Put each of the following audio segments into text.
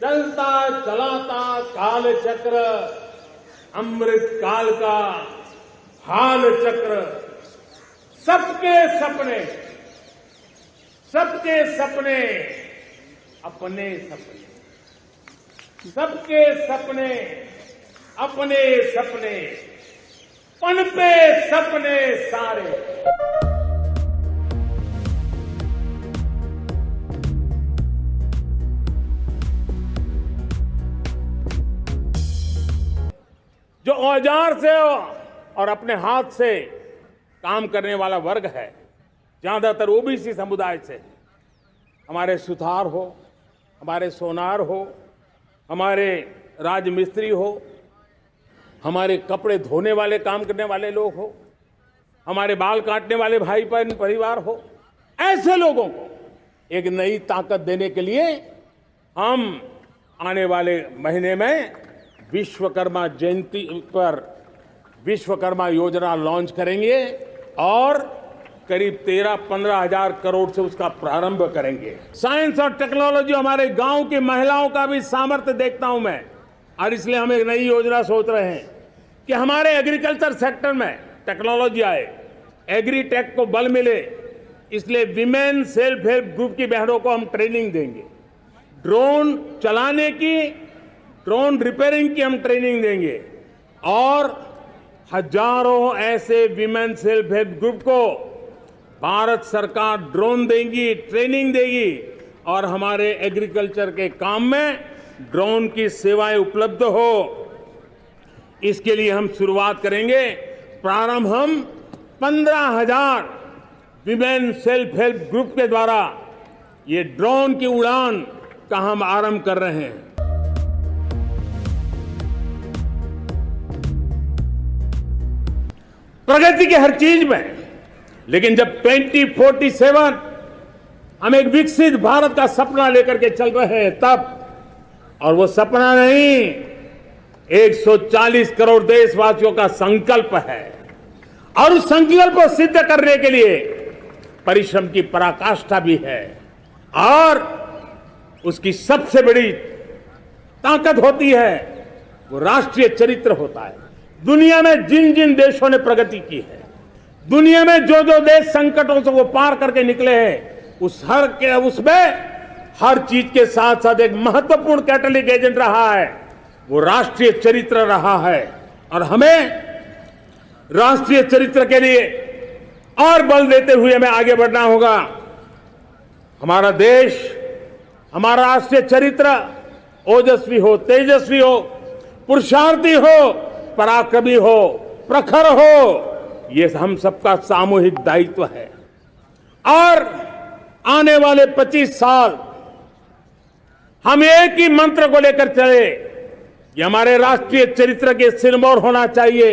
चलता चलाता काल चक्र, अमृत काल का हाल चक्र, सबके सपने अपने सपने, सबके सपने अपने सपने, पनपे सपने सारे। जो औजार से और अपने हाथ से काम करने वाला वर्ग है, ज्यादातर ओबीसी समुदाय से, हमारे सुथार हो, हमारे सोनार हो, हमारे राजमिस्त्री हो, हमारे कपड़े धोने वाले काम करने वाले लोग हो, हमारे बाल काटने वाले भाई बहन परिवार हो, ऐसे लोगों को एक नई ताकत देने के लिए हम आने वाले महीने में विश्वकर्मा जयंती पर विश्वकर्मा योजना लॉन्च करेंगे और करीब 13-15 हजार करोड़ से उसका प्रारंभ करेंगे। साइंस और टेक्नोलॉजी, हमारे गांव की महिलाओं का भी सामर्थ्य देखता हूं मैं, और इसलिए हम एक नई योजना सोच रहे हैं कि हमारे एग्रीकल्चर सेक्टर में टेक्नोलॉजी आए, एग्रीटेक को बल मिले। इसलिए विमेन सेल्फ हेल्प ग्रुप की बहनों को हम ट्रेनिंग देंगे, ड्रोन चलाने की, ड्रोन रिपेयरिंग की हम ट्रेनिंग देंगे, और हजारों ऐसे विमेन सेल्फ हेल्प ग्रुप को भारत सरकार ड्रोन देगी, ट्रेनिंग देगी, और हमारे एग्रीकल्चर के काम में ड्रोन की सेवाएं उपलब्ध हो। इसके लिए हम शुरुआत करेंगे। प्रारंभ हम 15,000 विमेन सेल्फ हेल्प ग्रुप के द्वारा ये ड्रोन की उड़ान का हम आरंभ कर रहे हैं। प्रगति के हर चीज में, लेकिन जब 2047 हम एक विकसित भारत का सपना लेकर के चल रहे हैं तब, और वो सपना नहीं, 140 करोड़ देशवासियों का संकल्प है, और उस संकल्प को सिद्ध करने के लिए परिश्रम की पराकाष्ठा भी है, और उसकी सबसे बड़ी ताकत होती है वो राष्ट्रीय चरित्र होता है। दुनिया में जिन जिन देशों ने प्रगति की है, दुनिया में जो जो देश संकटों से वो पार करके निकले हैं, उसमें हर चीज के साथ साथ एक महत्वपूर्ण कैटलिक एजेंट रहा है, वो राष्ट्रीय चरित्र रहा है। और हमें राष्ट्रीय चरित्र के लिए और बल देते हुए हमें आगे बढ़ना होगा। हमारा देश, हमारा राष्ट्रीय चरित्र ओजस्वी हो, तेजस्वी हो, पुरुषार्थी हो, पराक्रमी हो, प्रखर हो, ये हम सबका सामूहिक दायित्व है। और आने वाले 25 साल हम एक ही मंत्र को लेकर चले, ये हमारे राष्ट्रीय चरित्र के सिरमौर होना चाहिए,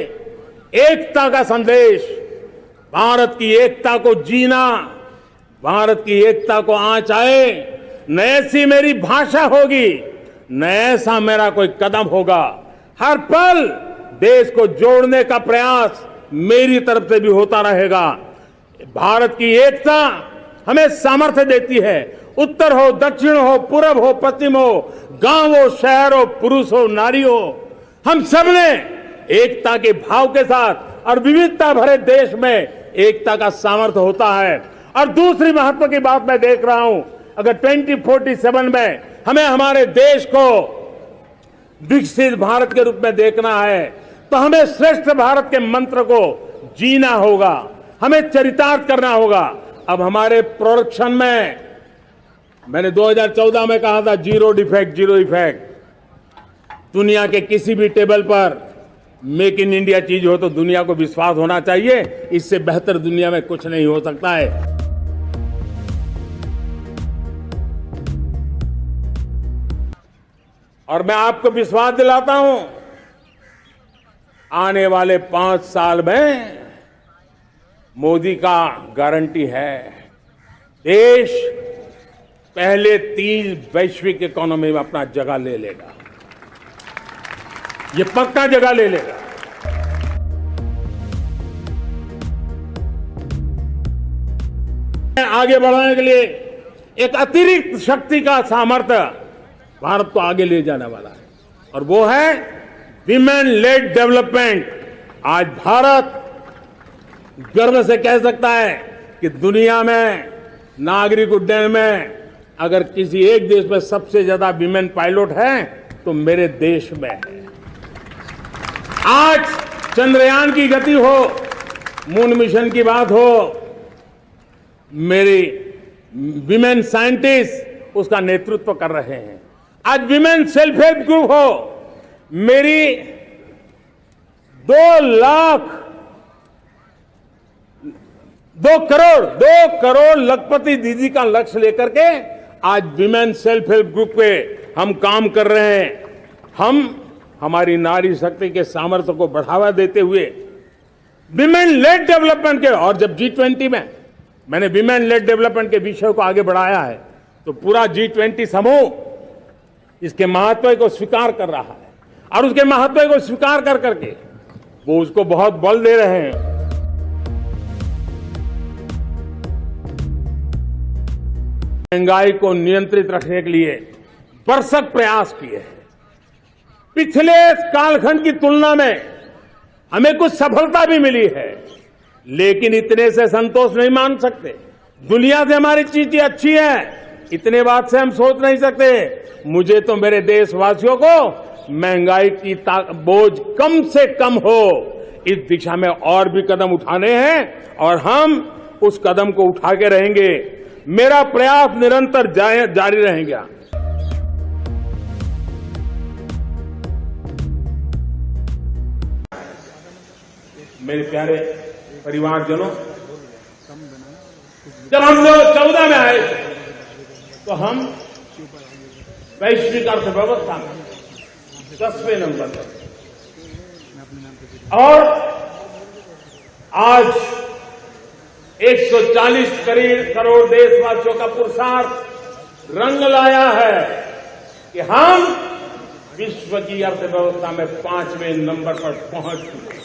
एकता का संदेश, भारत की एकता को जीना, भारत की एकता को आंच आए, न ऐसी मेरी भाषा होगी, न ऐसा मेरा कोई कदम होगा। हर पल देश को जोड़ने का प्रयास मेरी तरफ से भी होता रहेगा। भारत की एकता हमें सामर्थ्य देती है। उत्तर हो, दक्षिण हो, पूरब हो, पश्चिम हो, गांव हो, शहर हो, पुरुष हो, नारी हो, हम सब ने एकता के भाव के साथ और विविधता भरे देश में एकता का सामर्थ्य होता है। और दूसरी महत्व की बात मैं देख रहा हूं, अगर 2047 में हमें हमारे देश को विकसित भारत के रूप में देखना है, तो हमें श्रेष्ठ भारत के मंत्र को जीना होगा, हमें चरितार्थ करना होगा। अब हमारे प्रोडक्शन में, मैंने 2014 में कहा था जीरो डिफेक्ट, जीरो इफेक्ट। दुनिया के किसी भी टेबल पर मेक इन इंडिया चीज हो तो दुनिया को विश्वास होना चाहिए, इससे बेहतर दुनिया में कुछ नहीं हो सकता है। और मैं आपको विश्वास दिलाता हूं, आने वाले 5 साल में मोदी का गारंटी है, देश पहले 3 वैश्विक इकोनॉमी में अपना जगह ले लेगा, ये पक्का जगह ले लेगा। आगे बढ़ाने के लिए एक अतिरिक्त शक्ति का सामर्थ्य भारत को आगे ले जाने वाला है, और वो है विमेन लेड डेवलपमेंट। आज भारत गर्व से कह सकता है कि दुनिया में नागरिक उड्डयन में अगर किसी एक देश में सबसे ज्यादा विमेन पायलट है तो मेरे देश में है। आज चंद्रयान की गति हो, मून मिशन की बात हो, मेरी विमेन साइंटिस्ट उसका नेतृत्व कर रहे हैं। आज विमेन सेल्फ हेल्प ग्रुप हो, मेरी 2 करोड़ लखपति दीदी का लक्ष्य लेकर के आज विमेन सेल्फ हेल्प ग्रुप पे हम काम कर रहे हैं। हम हमारी नारी शक्ति के सामर्थ्य को बढ़ावा देते हुए विमेन लेड डेवलपमेंट के, और जब G20 में मैंने विमेन लेड डेवलपमेंट के विषय को आगे बढ़ाया है तो पूरा G20 समूह इसके महत्व को स्वीकार कर रहा है, और उसके महत्व को स्वीकार कर करके वो उसको बहुत बल दे रहे हैं। महंगाई को नियंत्रित रखने के लिए भरसक प्रयास किए हैं। पिछले कालखंड की तुलना में हमें कुछ सफलता भी मिली है, लेकिन इतने से संतोष नहीं मान सकते। दुनिया से हमारी चीजें अच्छी है, इतने बात से हम सोच नहीं सकते। मुझे तो मेरे देशवासियों को महंगाई की बोझ कम से कम हो, इस दिशा में और भी कदम उठाने हैं, और हम उस कदम को उठा के रहेंगे। मेरा प्रयास निरंतर जारी रहेगा। मेरे प्यारे परिवारजनों, जब हम लोग 14 में आए थे तो हम वैश्विक अर्थव्यवस्था में 10वें नंबर पर, और आज 140 करोड़ देशवासियों का पुरुषार्थ रंग लाया है कि हम विश्व की अर्थव्यवस्था में 5वें नंबर पर पहुंच चुके हैं।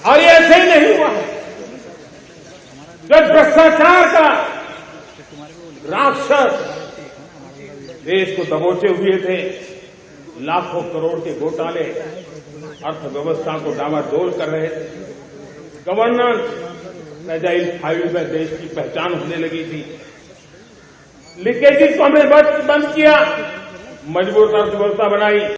और ये ऐसे ही नहीं हुआ है। जब भ्रष्टाचार का राक्षस देश को दबोचे हुए थे, लाखों करोड़ के घोटाले अर्थव्यवस्था को डामाडोल कर रहे थे, गवर्नेंस फ्रेजाइल 5 में देश की पहचान होने लगी थी, लीकेजेस को हमने बंद किया, मजबूत अर्थव्यवस्था बनाई।